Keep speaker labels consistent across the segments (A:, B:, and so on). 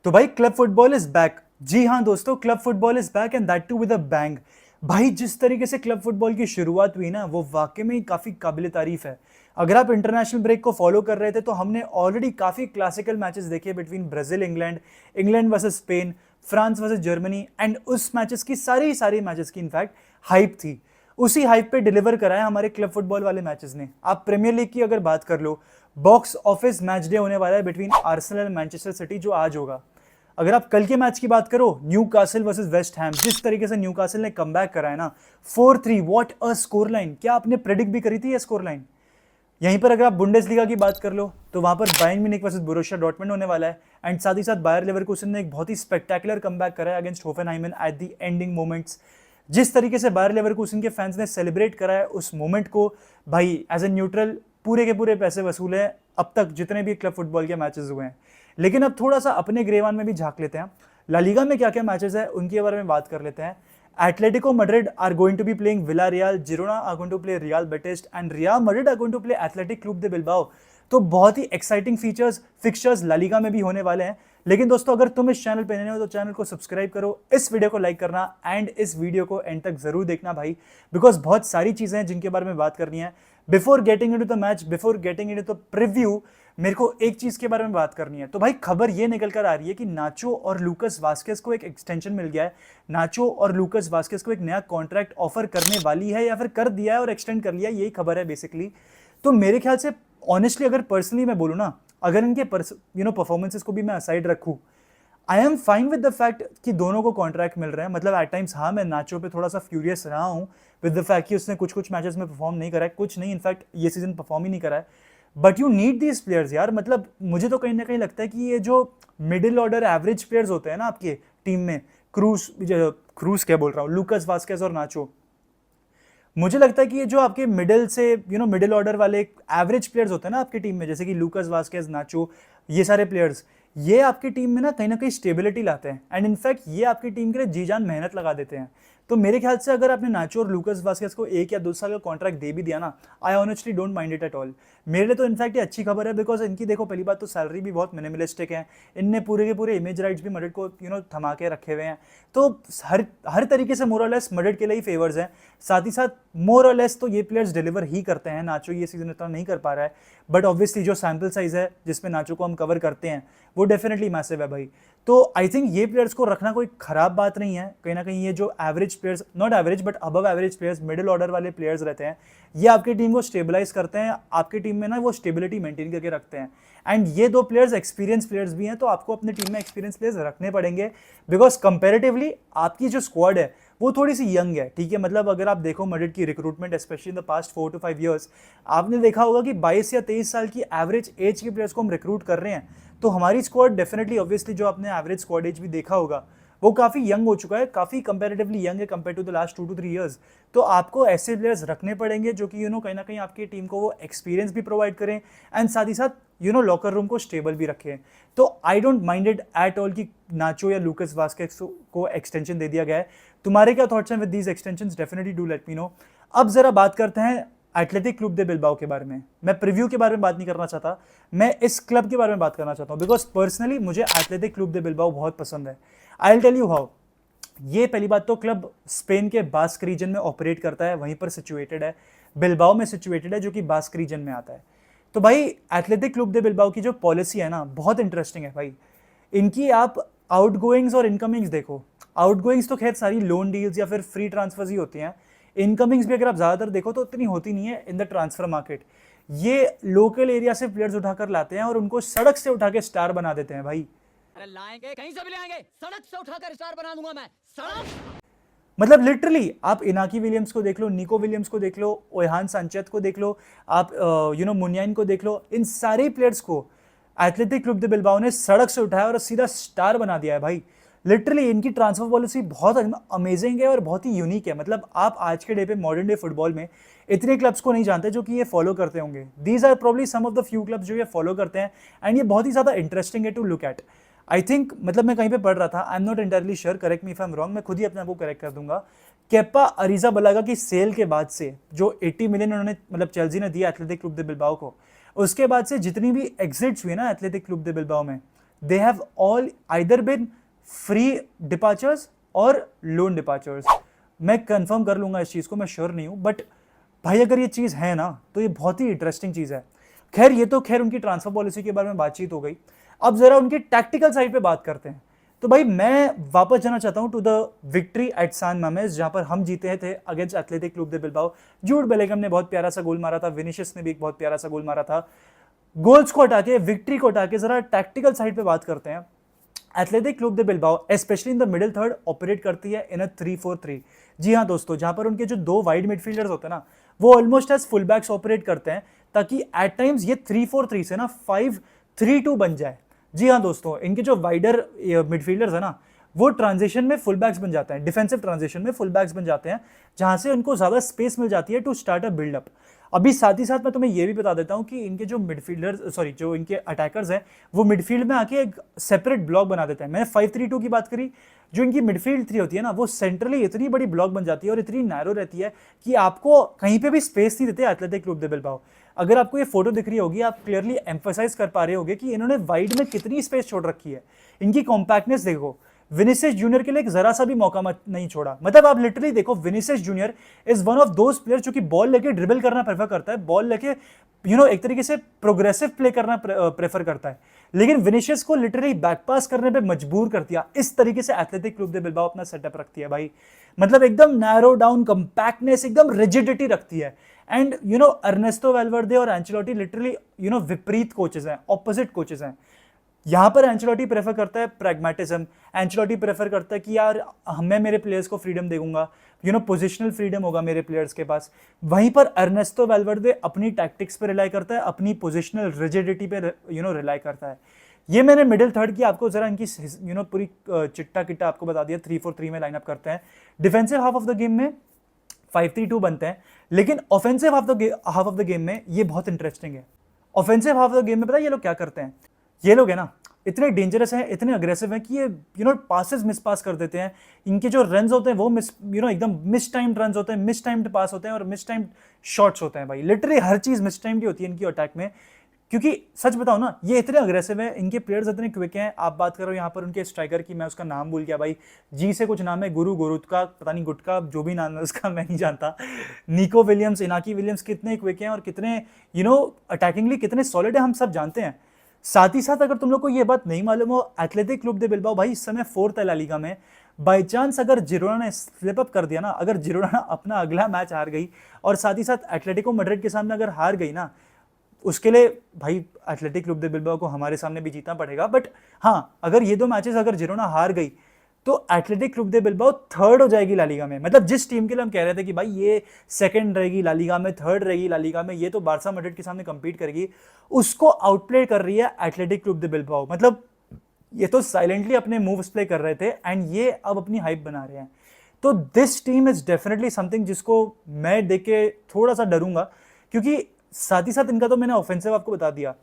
A: तो भाई club football is back. जी हाँ दोस्तों, club football is back and that too with a bang. भाई जिस तरीके से क्लब फुटबॉल की शुरुआत हुई ना, वो वाकई में काफी काबिल तारीफ है। अगर आप इंटरनेशनल ब्रेक को फॉलो कर रहे थे तो हमने ऑलरेडी काफी क्लासिकल मैचेस देखे between Brazil England, England versus Spain, France versus Germany, and उस मैचेस की सारी मैचेस की इनफैक्ट हाइप थी। उसी हाइप पे डिलीवर कराया हमारे क्लब फुटबॉल वाले मैचेस ने। आप प्रीमियर लीग की अगर बात कर लो, बॉक्स ऑफिस मैच डे होने वाला है between Arsenal and Manchester city, जो आज होगा। अगर आप कल के मैच की बात करो, new castle versus West Ham, जिस तरीके से न्यू कासल ने कमबैक करा है ना, 4-3, व्हाट अ स्कोर लाइन। क्या आपने प्रेडिक्ट भी करी थी ये स्कोर लाइन? यहीं पर अगर आप बुंडेसलीगा की बात कर लो तो वहां पर Bayern Munich versus Borussia Dortmund होने वाला है, एंड साथ ही साथ बायर लेवरकुसन ने एक बहुत ही स्पेक्टेकुलर कमबैक करा है against Hoffenheim at the ending moments. जिस तरीके से बायर लेवरकुसन के फैंस ने सेलिब्रेट करा है उस मोमेंट को, भाई एज ए न्यूट्रल पूरे के पूरे पैसे वसूल है अब तक जितने भी क्लब फुटबॉल के मैचेस हुए हैं। लेकिन अब थोड़ा सा अपने ग्रेवान में भी झांक लेते हैं। ला लीगा में क्या क्या मैचेस है उनके बारे में बात कर लेते हैं। Atletico Madrid are going to be playing Villarreal, Girona are going to play Real Betis, and Real Madrid are going to play Athletic Club de Bilbao। तो बहुत ही एक्साइटिंग फिक्चर्स ला लीगा में भी होने वाले हैं। लेकिन दोस्तों, अगर तुम इस चैनल पे नए हो तो चैनल को सब्सक्राइब करो, इस वीडियो को लाइक करना एंड इस वीडियो को एंड तक जरूर देखना भाई, बिकॉज बहुत सारी चीजें हैं जिनके बारे में बात करनी है। Before getting into the match, before getting into the preview, मेरे को एक चीज के बारे में बात करनी है। तो भाई खबर ये निकल कर आ रही है कि नाचो और लूकस वास्केस को एक एक्सटेंशन मिल गया है। नाचो और लूकस वास्केस को एक नया कॉन्ट्रैक्ट ऑफर करने वाली है या फिर कर दिया है और एक्सटेंड कर लिया, यही खबर है बेसिकली। तो मेरे ख्याल से ऑनेस्टली अगर पर्सनली मैं बोलूँ ना, अगर इनके परफॉर्मेंसेस को भी मैं असाइड रखूँ, I am fine with the fact कि दोनों को कॉन्ट्रैक्ट मिल रहे हैं। मतलब एट टाइम्स हाँ, मैं नाचो पे थोड़ा सा फ्यूरियस रहा हूँ विद द फैक्ट कि उसने कुछ मैचेस में परफॉर्म नहीं करा है, कुछ नहीं इनफैक्ट ये सीजन परफॉर्म ही नहीं करा है। But you need these players यार। मतलब मुझे तो कहीं ना कहीं लगता है कि ये जो मिडिल ऑर्डर एवरेज प्लेयर्स होते हैं ना आपके टीम में, क्रूज क्या बोल रहा हूँ, लूकस वास्केस और नाचो, मुझे लगता है कि ये जो आपके मिडिल से मिडिल ऑर्डर वाले एवरेज प्लेयर्स होते हैं ना आपकी टीम में, जैसे कि लूकस वास्केस, नाचो, ये सारे प्लेयर्स, ये आपकी टीम में ना कहीं स्टेबिलिटी लाते हैं एंड इनफैक्ट ये आपकी टीम के लिए जी जान मेहनत लगा देते हैं। तो मेरे ख्याल से अगर आपने नाचो और लूकस वास्केस को 1 या 2 साल का कॉन्ट्रैक्ट दे भी दिया ना, I honestly don't mind it at all. मेरे लिए तो इनफैक्ट ये अच्छी खबर है, बिकॉज इनकी देखो पहली बात तो सैलरी भी बहुत मिनिमलिस्टिक है। इनने पूरे के पूरे इमेज राइट्स भी मड्रिड को थमा के रखे हुए हैं। तो हर तरीके से मोर और लेस मड्रिड के लिए ही फेवर्स हैं। साथ ही साथ मोर और लेस तो ये प्लेयर्स डिलीवर ही करते हैं। नाचो ये सीजन इतना नहीं कर पा रहा है, बट ऑब्वियसली जो सैम्पल साइज है जिसमें नाचो को हम कवर करते हैं वो डेफिनेटली मैसिव है भाई। तो आई थिंक ये प्लेयर्स को रखना कोई खराब बात नहीं है। कहीं ना कहीं ये जो average players, not average but above average players, middle order वाले प्लेयर्स रहते हैं, ये आपकी टीम को स्टेबलाइज करते हैं, आपकी टीम में ना वो स्टेबिलिटी मेंटेन करके रखते हैं। एंड ये दो प्लेयर्स एक्सपीरियंस प्लेयर्स भी हैं, तो आपको अपनी टीम में एक्सपीरियंस प्लेयर्स रखने पड़ेंगे, बिकॉज कंपेरेटिवली आपकी जो स्क्वाड है वो थोड़ी सी यंग है। ठीक है, मतलब अगर आप देखो मड्रिड की recruitment specially in the past 4 to 5 years, आपने देखा होगा कि 22 या 23 साल की एवरेज एज के प्लेयर्स को हम रिक्रूट कर रहे हैं। तो हमारी स्क्वाड डेफिनेटली ऑब्वियसली जो आपने एवरेज स्क्वाड एज भी देखा होगा वो काफ़ी यंग हो चुका है, काफ़ी कंपैरेटिवली यंग है compare to the last 2 to 3 years. तो आपको ऐसे प्लेयर्स रखने पड़ेंगे जो कि कहीं ना कहीं आपकी टीम को वो एक्सपीरियंस भी प्रोवाइड करें एंड साथ ही साथ लॉकर रूम को स्टेबल भी रखें। तो I don't mind it at all कि नाचो या लूकस वास्केस को एक्सटेंशन दे दिया गया है। तुम्हारे क्या थॉट्स हैं with these extensions? Definitely do let me know. अब जरा बात करते हैं एथलेटिक क्लब दे बिल्बाओ के बारे में। मैं प्रीव्यू के बारे में बात नहीं करना चाहता, मैं इस क्लब के बारे में बात करना चाहता हूँ, बिकॉज पर्सनली मुझे एथलेटिक क्लब दे बिल्बाओ बहुत पसंद है। I will tell you how. ये पहली बात तो क्लब स्पेन के बास्क रीजन में ऑपरेट करता है, वहीं पर सिचुएटेड है, बिल्बाओ में सिचुएटेड है, जो कि बास्क रीजन में आता है। तो भाई एथलेटिक क्लब दे बिल्बाओ की जो पॉलिसी है ना, बहुत इंटरेस्टिंग है भाई। इनकी आप आउटगोइंग्स और इनकमिंग्स देखो। आउटगोइंग्स तो खैर सारी लोन डील्स या फिर फ्री ट्रांसफर्स ही होती हैं। इनकमिंग्स भी अगर आप ज़्यादातर देखो तो उतनी होती नहीं है इन द ट्रांसफर मार्केट। ये लोकल एरिया से प्लेयर्स उठाकर लाते हैं और उनको सड़क से उठा के स्टार बना देते हैं भाई।
B: अरे लाएंगे, कहीं से भी लाएंगे, सड़क से उठाकर स्टार बना दूंगा मैं। सड़क
A: मतलब लिटरली आप इनाकी विलियम्स को देख लो, निको विलियम्स को देख लो, ओहान सांचेत को देख लो, आप मुनियाइन को देख लो, इन सारे प्लेयर्स को एथलेटिक क्लब दे बिल्बाओ ने सड़क से उठाया और सीधा स्टार बना दिया है भाई। लिटरली इनकी ट्रांसफर पॉलिसी बहुत अमेजिंग है और बहुत ही यूनिक है। मतलब आप आज के डे पे मॉडर्न डे फुटबॉल में इतने क्लब्स को नहीं जानते जो कि ये फॉलो करते होंगे। These are probably some of the few clubs जो ये फॉलो करते हैं एंड ये बहुत ही ज़्यादा इंटरेस्टिंग है to look at. I think, मतलब मैं कहीं पे पढ़ रहा था, I am not entirely sure, correct me if I am wrong, मैं खुद ही अपने आप को करेक्ट कर दूंगा। केपा अरिज़ाबलागा की सेल के बाद से जो 80 मिलियन उन्होंने मतलब चेल्सी ने दिया एथलेटिक क्लब दे बिल्बाओ को, उसके बाद से जितनी भी एग्जिट्स हुई ना एथलेटिक क्लब दे बिल्बाओ में, they have all either been free departures और लोन डिपार्चर्स। मैं कंफर्म कर लूंगा इस चीज़ को, मैं श्योर नहीं हूँ, बट भाई अगर ये चीज़ है ना तो ये बहुत ही इंटरेस्टिंग चीज़ है। खैर ये तो खैर उनकी ट्रांसफर पॉलिसी के बारे में बातचीत हो गई। अब जरा उनकी टैक्टिकल साइड पे बात करते हैं। तो भाई मैं वापस जाना चाहता हूं टू द विक्ट्री एट सान मामेस, जहां पर हम जीते थे against athletic Club de Bilbao. Jude Bellingham ने बहुत प्यारा सा गोल मारा था, विनिशियस ने भी एक बहुत प्यारा सा गोल मारा था। गोल्स को हटा के, विक्ट्री को हटा के जरा टैक्टिकल साइड पे बात करते हैं। Athletic Club de Bilbao specially in the middle third operate करती है इन अ 3-4-3। जी हाँ दोस्तों, जहां पर उनके जो दो वाइड मिडफील्डर्स होते हैं ना, वो almost as full backs operate करते हैं, ताकि एट टाइम्स ये 3-4-3 से ना 5-3-2 बन जाए। जी हाँ दोस्तों, इनके जो वाइडर मिडफील्डर्स है ना, वो ट्रांजिशन में फुल बैक्स बन जाते हैं, डिफेंसिव ट्रांजिशन में फुल बैक्स बन जाते हैं, जहां से उनको ज्यादा स्पेस मिल जाती है टू स्टार्ट अ बिल्डअप। अभी साथ ही साथ मैं तुम्हें ये भी बता देता हूं कि इनके जो मिडफील्डर्स सॉरी जो इनके अटैकर्स हैं, वो मिडफील्ड में आके एक सेपरेट ब्लॉक बना देते हैं। मैंने 5-3-2 की बात करी। जो इनकी मिडफील्ड थ्री होती है ना, वो सेंट्रली इतनी बड़ी ब्लॉक बन जाती है और इतनी नैरो रहती है कि आपको कहीं पे भी स्पेस नहीं देते एथलेटिक क्लब दे बिल्बाओ। अगर आपको ये फोटो दिख रही होगी, आप क्लियरली एम्फोसाइज कर पा रहे होगे कि इन्होंने वाइड में कितनी स्पेस छोड़ रखी है। इनकी कॉम्पैक्टनेस देखो, विनिसियस जूनियर के लिए एक जरा सा भी मौका नहीं छोड़ा। मतलब आप लिटरली देखो, Vinicius junior is one of those player जो कि बॉल लेके ड्रिबल करना प्रेफर करता है, बॉल लेके एक तरीके से प्रोग्रेसिव प्ले करना प्रेफर करता है, लेकिन विनिशियस को लिटरली बैक पास करने पे मजबूर कर दिया। इस तरीके से एथलेटिक क्लब दे बिल्बाओ अपना सेटअप रखती है भाई। मतलब एकदम नैरो डाउन कंपैक्टनेस, एकदम रिजिडिटी रखती है। एंड अर्नेस्टो वेल्वर्दे और एंचेलोटी लिटरली विपरीत कोचेस हैं, ऑपोजिट कोचेस हैं। यहां पर एंचेलोटी प्रेफर करता है प्रैग्मेटिज्म। एंचेलोटी प्रेफर करता है कि यार मैं मेरे प्लेयर्स को फ्रीडम दूंगा, पोजिशनल फ्रीडम होगा मेरे प्लेयर्स के पास। वहीं पर अर्नेस्टो वेल्वर्दे अपनी टैक्टिक्स पे रिलाई करता है, अपनी पोजिशनल रिजिडिटी पे रिलाई करता है। ये मैंने मिडिल थर्ड की आपको जरा इनकी पूरी चिट्टा किट्टा आपको बता दिया। 3-4-3 में लाइनअप करते हैं। Defensive half of the game में 5-3-2 बनते हैं, लेकिन offensive half of the game में ये बहुत इंटरेस्टिंग है। Offensive half of the game में पता है ये लोग क्या करते हैं? ये लोग है ना इतने डेंजरस हैं, इतने अग्रेसिव हैं कि ये पासेस मिस पास कर देते हैं। इनके जो रन्स होते हैं वो एकदम मिस टाइम्ड रन्स होते हैं, मिस टाइम्ड पास होते हैं और मिस टाइम्ड शॉट्स होते हैं भाई। लिटरली हर चीज मिस टाइम्ड ही होती है इनकी अटैक में। क्योंकि सच बताओ ना, ये इतने अग्रेसिव हैं, इनके प्लेयर्स इतने क्विक हैं। आप बात करो यहाँ पर उनके स्ट्राइकर की, मैं उसका नाम भूल गया भाई, जी से कुछ नाम है, गुरुत्का पता नहीं, गुटका जो भी नाम है उसका मैं नहीं जानता। निको विलियम्स, इनाकी विलियम्स कितने क्विक हैं और कितने अटैकिंगली कितने सॉलिड है, हम सब जानते हैं। साथ ही साथ अगर तुम लोग को ये बात नहीं मालूम हो, एथलेटिक क्लब दे बिल्बाओ भाई इस समय 4th है ला लीगा में। बाई चांस अगर जिरोना ने स्लिप अप कर दिया ना, अगर जिरोना अपना अगला मैच हार गई और साथ ही साथ एटलेटिको मैड्रिड के सामने अगर हार गई ना, उसके लिए भाई एथलेटिक क्लब दे बिल्बाओ को हमारे सामने भी जीतना पड़ेगा। बट हाँ, अगर ये दो मैचेस अगर जिरोना हार गई तो athletic Club de Bilbao 3rd हो जाएगी ला लीगा में। मतलब जिस टीम के लिए हम कह रहे थे कि भाई ये 2nd रहेगी ला लीगा में, 3rd रहेगी ला लीगा में, ये तो बार्सा मैड्रिड के सामने कंपीट करेगी, उसको आउटप्ले कर रही है एथलेटिक क्लब दे बिल्बाओ। मतलब ये तो साइलेंटली अपने मूव्स प्ले कर रहे थे एंड ये अब अपनी हाइप बना रहे हैं। तो this team is definitely something जिसको मैं देख के थोड़ा सा डरूंगा, क्योंकि साथ ही साथ इनका तो मैंने ऑफेंसिव आपको बता दिया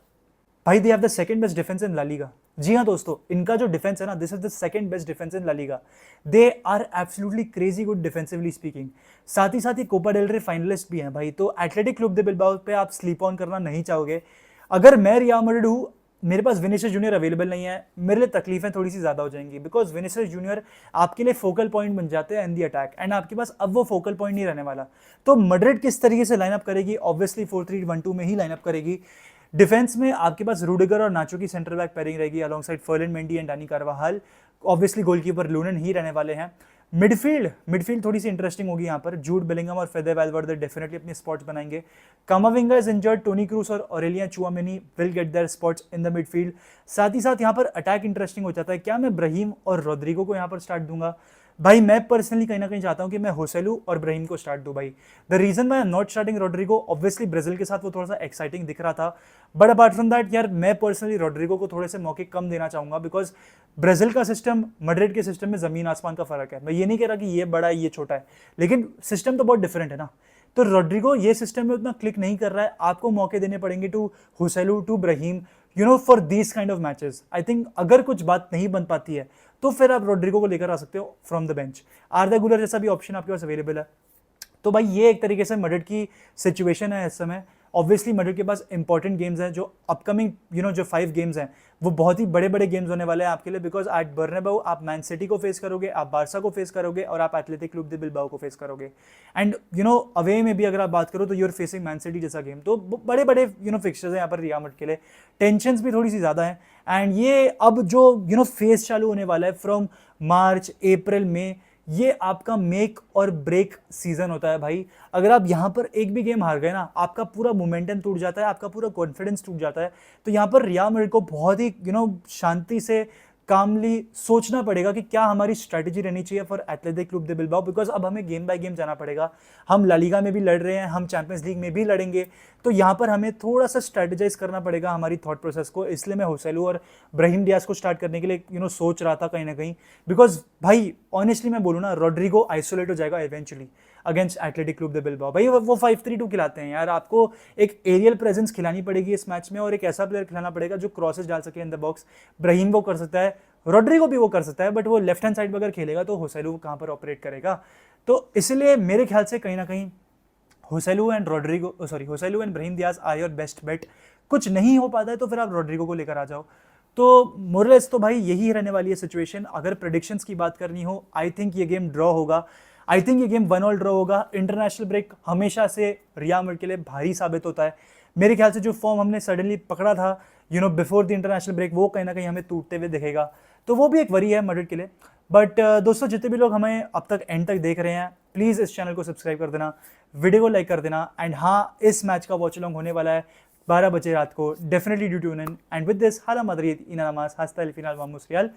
A: भाई, they have the second best defence in La Liga. जी हाँ दोस्तों, इनका जो डिफेंस है ना, this is the second best defence in La Liga. They are absolutely crazy good defensively speaking. साथ ही कोपा डेल रे फाइनलिस्ट भी हैं भाई। तो एथलेटिक क्लब दे बिल्बाओ पे आप स्लीप ऑन करना नहीं चाहोगे। अगर मैं रियल मैड्रिड हूँ, मेरे पास विनिसियस जूनियर अवेलेबल नहीं है, मेरे लिए तकलीफें थोड़ी सी ज्यादा हो जाएंगी, बिकॉज विनिसियस जूनियर आपके लिए फोकल पॉइंट बन जाते हैं इन दी अटैक, एंड आपके पास अब वो फोकल पॉइंट नहीं रहने वाला। तो मैड्रिड किस तरीके से लाइनअप करेगी? ऑब्वियसली 4-3-1-2 में ही लाइनअप करेगी। डिफेंस में आपके पास रूडिगर और नाचो की सेंटर बैक पेयरिंग रहेगी alongside Ferland Mendy and Dani Carvajal. Obviously goalkeeper Lunin ही रहने वाले हैं। मिडफील्ड थोड़ी सी इंटरेस्टिंग होगी यहाँ पर। जूड बेलिंगम और फेदे वेल्वर्दे डेफिनेटली अपनी स्पॉट्स बनाएंगे। कामाविंगा इज इंजर्ड, टोनी क्रूस और Aurelien Tchouameni will get their spots in the midfield. साथ ही साथ यहाँ पर अटैक इंटरेस्टिंग हो जाता है। क्या मैं ब्राहीम और रोड्रिगो को यहाँ पर स्टार्ट दूंगा? भाई मैं पर्सनली कहीं ना कहीं चाहता हूं कि मैं होसेलू और ब्राहीम को स्टार्ट दूं भाई। द रीजन मैं not starting Rodrigo, obviously Brazil के साथ वो थोड़ा सा एक्साइटिंग दिख रहा था, बट अपार्ट फ्रॉम दैट यार मैं पर्सनली रोड्रिगो को थोड़े से मौके कम देना चाहूंगा, बिकॉज ब्राजील का सिस्टम मैड्रिड के सिस्टम में जमीन आसमान का फर्क है। मैं ये नहीं कह रहा कि ये बड़ा है ये छोटा है, लेकिन सिस्टम तो बहुत डिफरेंट है ना। तो रोड्रिगो ये सिस्टम में उतना क्लिक नहीं कर रहा है, आपको मौके देने पड़ेंगे to Joselu, to Brahim, for these kind of matches. I think अगर कुछ बात नहीं बन पाती है तो फिर आप रोड्रिगो को लेकर आ सकते हो फ्रॉम द बेंच। आर्दा गुलर जैसा भी ऑप्शन आपके पास अवेलेबल है। तो भाई ये एक तरीके से मैड्रिड की सिचुएशन है इस समय। ऑब्वियसली मैड्रिड के पास इंपॉर्टेंट गेम्स हैं जो अपकमिंग जो 5 गेम्स हैं वो बहुत ही बड़े बड़े गेम्स होने वाले हैं आपके लिए, बिकॉज एट बर्नाबाउ आप मैन सिटी को फेस करोगे, आप बारसा को फेस करोगे और आप एथलेटिक क्लब दे बिलबाओ को फेस करोगे। एंड अवे में भी अगर आप बात करो तो यूर फेसिंग मैन सिटी जैसा गेम, तो बड़े बड़े फिक्सचर्स हैं यहाँ पर रियल मैड्रिड के लिए, टेंशंस भी थोड़ी सी ज़्यादा हैं। एंड ये अब जो फेज चालू होने वाला है फ्रॉम मार्च अप्रैल में, ये आपका मेक और ब्रेक सीजन होता है भाई। अगर आप यहाँ पर एक भी गेम हार गए ना, आपका पूरा मोमेंटम टूट जाता है, आपका पूरा कॉन्फिडेंस टूट जाता है। तो यहाँ पर रियल मैड्रिड को बहुत ही शांति से कामली सोचना पड़ेगा कि क्या हमारी स्ट्रैटेजी रहनी चाहिए for athletic Club they Bilbao, because अब हमें गेम बाय गेम जाना पड़ेगा। हम ला लीगा में भी लड़ रहे हैं, हम चैंपियंस लीग में भी लड़ेंगे, तो यहाँ पर हमें थोड़ा सा स्ट्रैटेजाइज करना पड़ेगा हमारी थॉट प्रोसेस को। इसलिए मैं होसेलू और ब्राहिम डियाज को स्टार्ट करने के लिए सोच रहा था कहीं ना कहीं, बिकॉज भाई ऑनेस्टली मैं बोलूँ ना, रोड्रिगो आइसोलेट हो जाएगा इवेंचुअली अगेंस्ट एथलेटिक क्लब दे बिलबाओ। भाई वो 5-3-2 खिलाते हैं यार, आपको एक एरियल प्रेजेंस खिलानी पड़ेगी इस मैच में और एक ऐसा प्लेयर खिलाना पड़ेगा जो क्रॉसेस डाल सके इन द बॉक्स। ब्राहिम वो कर सकता है, रोड्रिगो भी वो कर सकता है, बट वो लेफ्ट हैंड साइड पर अगर खेलेगा तो होसेलू कहाँ पर ऑपरेट करेगा। तो इसलिए मेरे ख्याल से कहीं ना कहीं Joselu and Brahim Diaz are your best bet. कुछ नहीं हो पाता है तो फिर आप रोड्रिगो को लेकर आ जाओ। तो मोरलेस तो भाई यही रहने वाली है सिचुएशन। अगर प्रेडिक्शंस की बात करनी हो, आई थिंक ये गेम ड्रॉ होगा, आई थिंक ये गेम 1-1 ड्रॉ होगा। इंटरनेशनल ब्रेक हमेशा से रियल मैड्रिड के लिए भारी साबित होता है। मेरे ख्याल से जो फॉर्म हमने सडनली पकड़ा था बिफोर द इंटरनेशनल ब्रेक, वो कहीं ना कहीं हमें टूटते हुए दिखेगा, तो वो भी एक वरी है मैड्रिड के लिए। बट दोस्तों, जितने भी लोग हमें अब तक एंड तक देख रहे हैं, प्लीज़ इस चैनल को सब्सक्राइब कर देना, वीडियो को लाइक कर देना। एंड हाँ, इस मैच का वॉच अलॉन्ग होने वाला है 12 बजे रात को, definitely do tune in. And with this हाला मदरिद इना नमाज हस्ता अल फिनाल वामुस रियल।